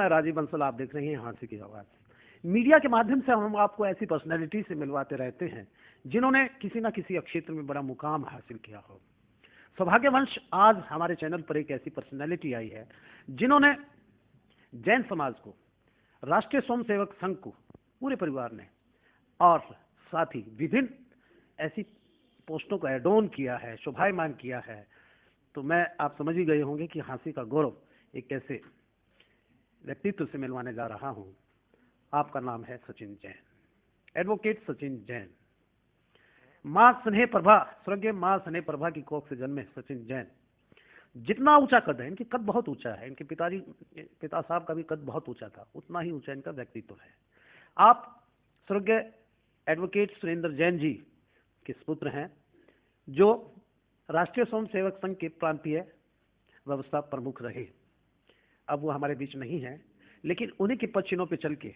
मैं राजीव बंसल, आप देख रहे हैं हाँसी की आवाज। मीडिया के माध्यम से हम आपको ऐसी पर्सनैलिटी से मिलवाते रहते हैं जिन्होंने किसी न किसी क्षेत्र में बड़ा मुकाम हासिल किया हो। सौभाग्यवंश आज हमारे चैनल पर एक ऐसी पर्सनैलिटी आई है जिन्होंने जैन समाज को, राष्ट्रीय स्वयंसेवक संघ को, पूरे परिवार ने और साथ ही विभिन्न ऐसी पोस्टों को एड ऑन किया है, शोभायमान किया है। तो मैं आप समझ ही गए होंगे कि हाँसी का गौरव एक ऐसे व्यक्तित्व से मिलवाने जा रहा हूं। आपका नाम है सचिन जैन, एडवोकेट सचिन जैन। मां स्नेह प्रभा, स्वर्गीय मां स्नेह प्रभा की कोख से जन्मे सचिन जैन। जितना ऊंचा कद है, इनके कद बहुत ऊंचा है, इनके पिता साहब का भी कद बहुत ऊंचा था, उतना ही ऊंचा इनका व्यक्तित्व है। आप स्वर्गीय एडवोकेट सुरेंद्र जैन जी के पुत्र हैं, जो राष्ट्रीय स्वयंसेवक संघ के प्रांतीय व्यवस्था प्रमुख रहे। अब वो हमारे बीच नहीं है, लेकिन उन्हीं के पदचिन्हों पे चल के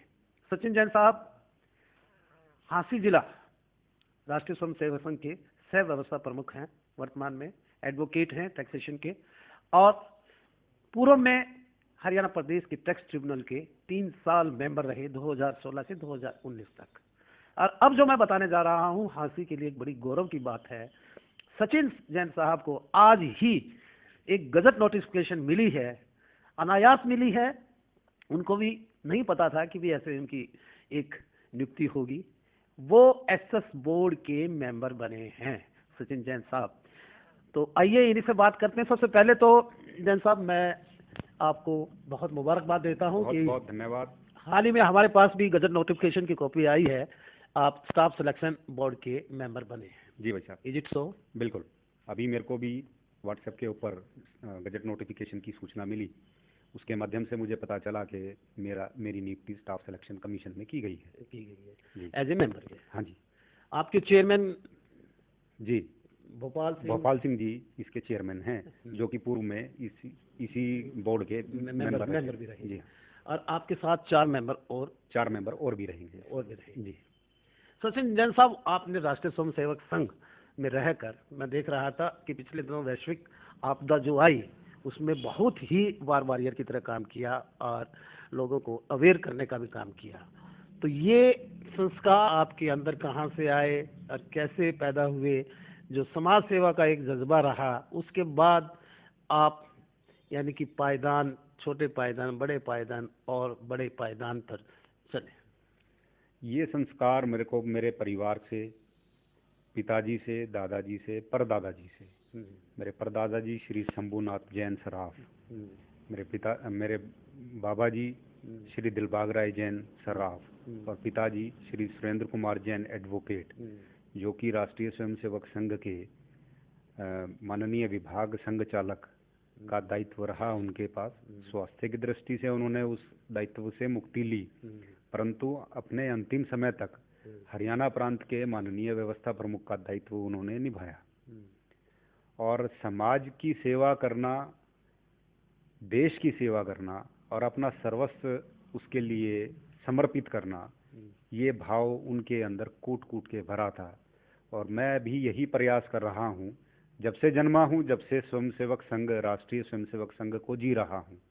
सचिन जैन साहब हाँसी जिला राष्ट्रीय स्वयंसेवक संघ के सह व्यवस्था प्रमुख हैं, वर्तमान में एडवोकेट हैं टैक्सेशन के, और पूर्व में हरियाणा प्रदेश के टैक्स ट्रिब्यूनल के 3 साल मेंबर रहे, 2016 से 2019 तक। और अब जो मैं बताने जा रहा हूं, हाँसी के लिए एक बड़ी गौरव की बात है। सचिन जैन साहब को आज ही एक गजट नोटिफिकेशन मिली है, अनायास मिली है। उनको भी नहीं पता था कि भी ऐसे उनकी एक नियुक्ति होगी। वो एसएस बोर्ड के मेंबर बने हैं सचिन जैन साहब। तो आइए इन्हीं से बात करते हैं। सबसे पहले तो जैन साहब, मैं आपको बहुत मुबारकबाद देता हूं कि बहुत धन्यवाद। हाल ही में हमारे पास भी गजट नोटिफिकेशन की कॉपी आई है, आप स्टाफ सिलेक्शन बोर्ड के मेंबर बने हैं। जी भाई साहब, इज इट सो? बिल्कुल। अभी मेरे को भी व्हाट्सएप के ऊपर गजट नोटिफिकेशन की सूचना मिली, उसके माध्यम से मुझे पता चला कि मेरी नियुक्ति स्टाफ सिलेक्शन कमीशन में की गई है एज ए मेंबर। हाँ जी। आपके चेयरमैन जी भोपाल सिंह जी इसके चेयरमैन हैं, जो कि पूर्व में इसी बोर्ड के मेंबर भी रहे। जी। और आपके साथ 4 मेंबर और भी रहेंगे जी। सचिन जैन साहब, आपने राष्ट्रीय स्वयंसेवक संघ में रहकर, मैं देख रहा था कि पिछले दिनों वैश्विक आपदा जो आई उसमें बहुत ही वॉरियर की तरह काम किया और लोगों को अवेयर करने का भी काम किया। तो ये संस्कार आपके अंदर कहाँ से आए और कैसे पैदा हुए? जो समाज सेवा का एक जज्बा रहा, उसके बाद आप यानी कि पायदान, छोटे पायदान, बड़े पायदान और बड़े पायदान पर चले। ये संस्कार मेरे को मेरे परिवार से, पिताजी से, दादाजी से, परदादाजी से। मेरे परदादाजी श्री शंभुनाथ जैन सराफ, मेरे बाबा जी श्री दिलबाग राय जैन सराफ, और पिताजी श्री सुरेंद्र कुमार जैन एडवोकेट, जो कि राष्ट्रीय स्वयंसेवक संघ के माननीय विभाग संघ चालक का दायित्व रहा उनके पास। स्वास्थ्य की दृष्टि से उन्होंने उस दायित्व से मुक्ति ली, परंतु अपने अंतिम समय तक हरियाणा प्रांत के माननीय व्यवस्था प्रमुख का दायित्व उन्होंने निभाया। और समाज की सेवा करना, देश की सेवा करना और अपना सर्वस्व उसके लिए समर्पित करना, ये भाव उनके अंदर कूट कूट के भरा था। और मैं भी यही प्रयास कर रहा हूँ, जब से जन्मा हूँ, जब से स्वयंसेवक संघ, राष्ट्रीय स्वयंसेवक संघ को जी रहा हूँ।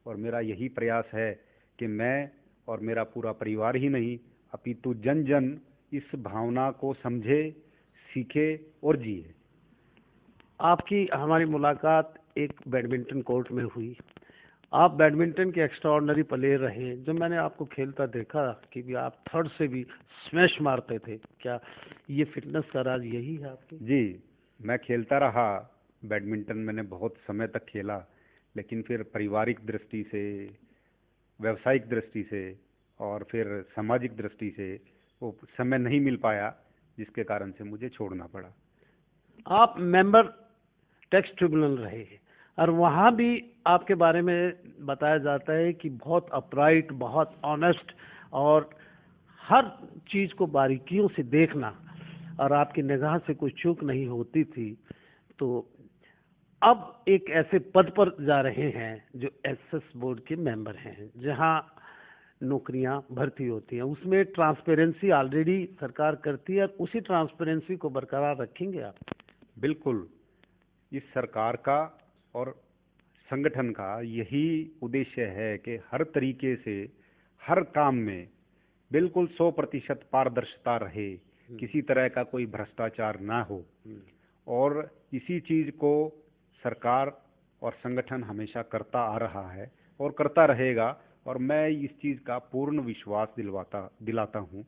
और मेरा यही प्रयास है कि मैं और मेरा पूरा परिवार ही नहीं, अपितु जन जन इस भावना को समझे, सीखे और जिए। आपकी हमारी मुलाकात एक बैडमिंटन कोर्ट में हुई। आप बैडमिंटन के एक्स्ट्राऑर्डिनरी प्लेयर रहे। जब मैंने आपको खेलता देखा कि भी आप थर्ड से भी स्मैश मारते थे, क्या ये फिटनेस का राज यही है आपकी? जी, मैं खेलता रहा बैडमिंटन, मैंने बहुत समय तक खेला, लेकिन फिर पारिवारिक दृष्टि से, व्यावसायिक दृष्टि से और फिर सामाजिक दृष्टि से वो समय नहीं मिल पाया, जिसके कारण से मुझे छोड़ना पड़ा। आप मेंबर टैक्स ट्रिब्यूनल रहे और वहाँ भी आपके बारे में बताया जाता है कि बहुत अपराइट, बहुत ऑनेस्ट और हर चीज़ को बारीकियों से देखना, और आपकी निगाह से कोई चूक नहीं होती थी। तो अब एक ऐसे पद पर जा रहे हैं जो एसएस बोर्ड के मेंबर हैं, जहां नौकरियां भर्ती होती हैं, उसमें ट्रांसपेरेंसी ऑलरेडी सरकार करती है, उसी ट्रांसपेरेंसी को बरकरार रखेंगे आप? बिल्कुल। इस सरकार का और संगठन का यही उद्देश्य है कि हर तरीके से हर काम में बिल्कुल 100% पारदर्शिता रहे, किसी तरह का कोई भ्रष्टाचार ना हो। और इसी चीज को सरकार और संगठन हमेशा करता आ रहा है और करता रहेगा। और मैं इस चीज का पूर्ण विश्वास दिलाता हूं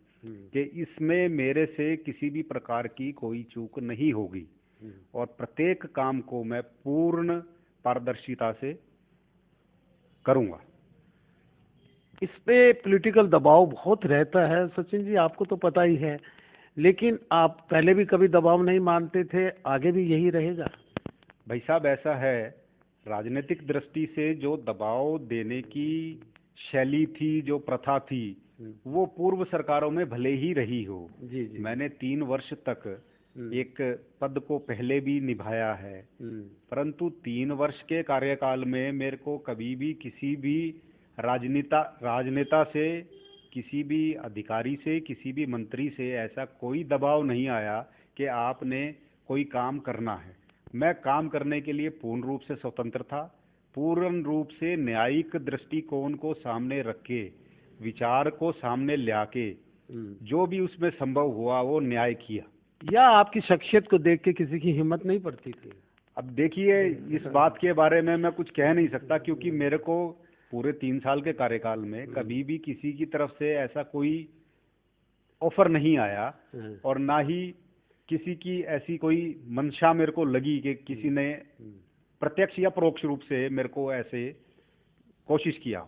कि इसमें मेरे से किसी भी प्रकार की कोई चूक नहीं होगी और प्रत्येक काम को मैं पूर्ण पारदर्शिता से करूंगा। इस पे पॉलिटिकल दबाव बहुत रहता है सचिन जी, आपको तो पता ही है, लेकिन आप पहले भी कभी दबाव नहीं मानते थे, आगे भी यही रहेगा? भाई साहब, ऐसा है, राजनीतिक दृष्टि से जो दबाव देने की शैली थी, जो प्रथा थी, वो पूर्व सरकारों में भले ही रही हो। जी जी। मैंने 3 वर्ष तक एक पद को पहले भी निभाया है, परंतु 3 वर्ष के कार्यकाल में मेरे को कभी भी किसी भी राजनेता से, किसी भी अधिकारी से, किसी भी मंत्री से ऐसा कोई दबाव नहीं आया कि आपने कोई काम करना है। मैं काम करने के लिए पूर्ण रूप से स्वतंत्र था, पूर्ण रूप से न्यायिक दृष्टिकोण को सामने रख के, विचार को सामने ला के जो भी उसमें संभव हुआ वो न्याय किया। या आपकी शख्सियत को देख के किसी की हिम्मत नहीं पड़ती थी? अब देखिए, इस बात के बारे में मैं कुछ कह नहीं सकता, क्योंकि मेरे को पूरे 3 साल के कार्यकाल में कभी भी किसी की तरफ से ऐसा कोई ऑफर नहीं आया और ना ही किसी की ऐसी कोई मंशा मेरे को लगी कि किसी ने प्रत्यक्ष या परोक्ष रूप से मेरे को ऐसे कोशिश किया।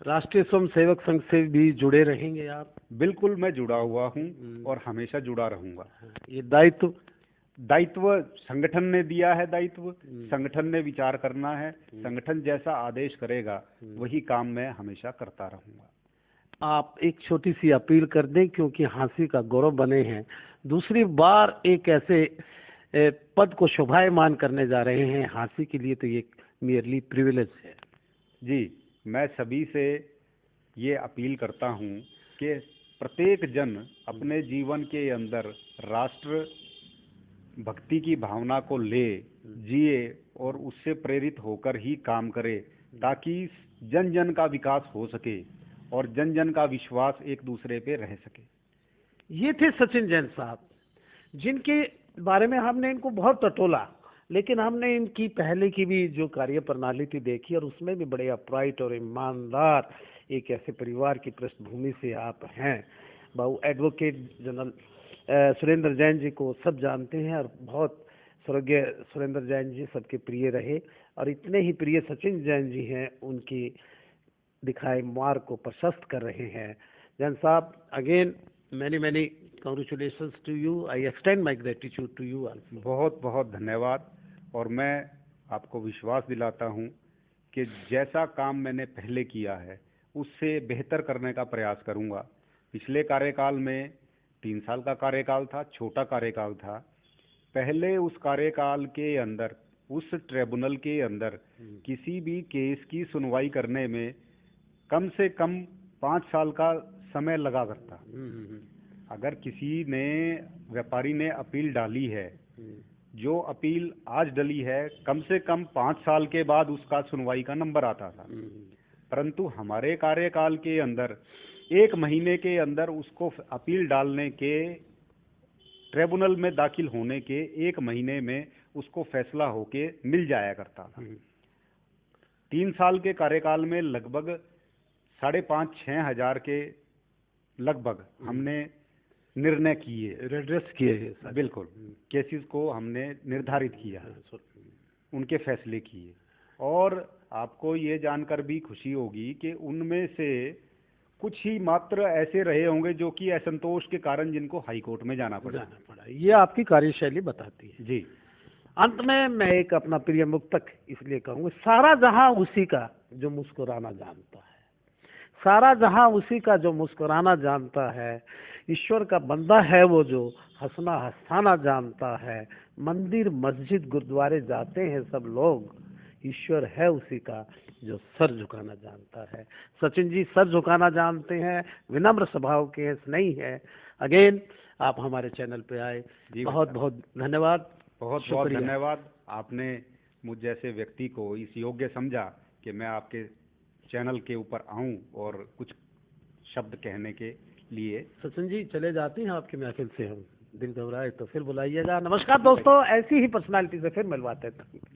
राष्ट्रीय स्वयं सेवक संघ से भी जुड़े रहेंगे आप? बिल्कुल, मैं जुड़ा हुआ हूँ और हमेशा जुड़ा रहूंगा। ये दायित्व संगठन ने दिया है, दायित्व संगठन ने विचार करना है, संगठन जैसा आदेश करेगा वही काम मैं हमेशा करता रहूंगा। आप एक छोटी सी अपील कर दें, क्योंकि हाँसी का गौरव बने हैं, दूसरी बार एक ऐसे पद को शोभायमान करने जा रहे हैं, हाँसी के लिए तो ये मेयरली प्रिविलेज है। जी, मैं सभी से ये अपील करता हूँ कि प्रत्येक जन अपने जीवन के अंदर राष्ट्र भक्ति की भावना को ले, जिए और उससे प्रेरित होकर ही काम करे, ताकि जन जन का विकास हो सके और जन जन का विश्वास एक दूसरे पे रह सके। ये थे सचिन जैन साहब, जिनके बारे में हमने इनको बहुत टटोला, लेकिन हमने इनकी पहले की भी जो कार्य प्रणाली थी देखी, और उसमें भी बड़े अपराइट और ईमानदार एक ऐसे परिवार की पृष्ठभूमि से आप हैं। बाबू एडवोकेट जनरल सुरेंद्र जैन जी को सब जानते हैं, और बहुत स्वर्गीय सुरेंद्र जैन जी सबके प्रिय रहे, और इतने ही प्रिय सचिन जैन जी हैं, उनकी दिखाए मार्ग को प्रशस्त कर रहे हैं। जैन साहब, again many congratulations to you. I extend my gratitude to you also. बहुत बहुत धन्यवाद। और मैं आपको विश्वास दिलाता हूँ कि जैसा काम मैंने पहले किया है उससे बेहतर करने का प्रयास करूँगा। पिछले कार्यकाल में 3 साल का कार्यकाल था, छोटा कार्यकाल था। पहले उस कार्यकाल के अंदर, उस ट्रिब्यूनल के अंदर किसी भी केस की सुनवाई करने में कम से कम 5 साल का समय लगा करता। अगर किसी ने, व्यापारी ने अपील डाली है, जो अपील आज डली है, कम से कम 5 साल के बाद उसका सुनवाई का नंबर आता था। परंतु हमारे कार्यकाल के अंदर 1 महीने के अंदर उसको अपील डालने के, ट्रिब्यूनल में दाखिल होने के 1 महीने में उसको फैसला होके मिल जाया करता था। 3 साल के कार्यकाल में लगभग 5,500-6 हजार के लगभग हमने निर्णय किए, रेड्रेस किए हैं। बिल्कुल, केसेस को हमने निर्धारित किया, उनके फैसले किए। और आपको ये जानकर भी खुशी होगी कि उनमें से कुछ ही मात्र ऐसे रहे होंगे जो कि असंतोष के कारण जिनको हाई कोर्ट में जाना पड़ा। ये आपकी कार्यशैली बताती है। जी। अंत में मैं एक अपना प्रिय मुक्तक इसलिए कहूँगा, सारा जहां उसी का जो मुस्कुराना जानता है, सारा जहां उसी का जो मुस्कुराना जानता है, ईश्वर का बंदा है वो जो हंसना हंसाना जानता है, मंदिर मस्जिद गुरुद्वारे जाते हैं सब लोग, ईश्वर है उसी का जो सर झुकाना जानता है। सचिन जी सर झुकाना जानते हैं, विनम्र स्वभाव के नहीं है। अगेन आप हमारे चैनल पे आए, बहुत बहुत धन्यवाद। बहुत बहुत धन्यवाद। आपने मुझ जैसे व्यक्ति को इस योग्य समझा कि मैं आपके चैनल के ऊपर आऊं और कुछ शब्द कहने के लिए। सचिन जी चले जाते हैं आपकी महफिल से, हम दिल घबराए तो फिर बुलाइएगा। नमस्कार दोस्तों, ऐसी ही पर्सनालिटी से फिर मिलवाते हैं।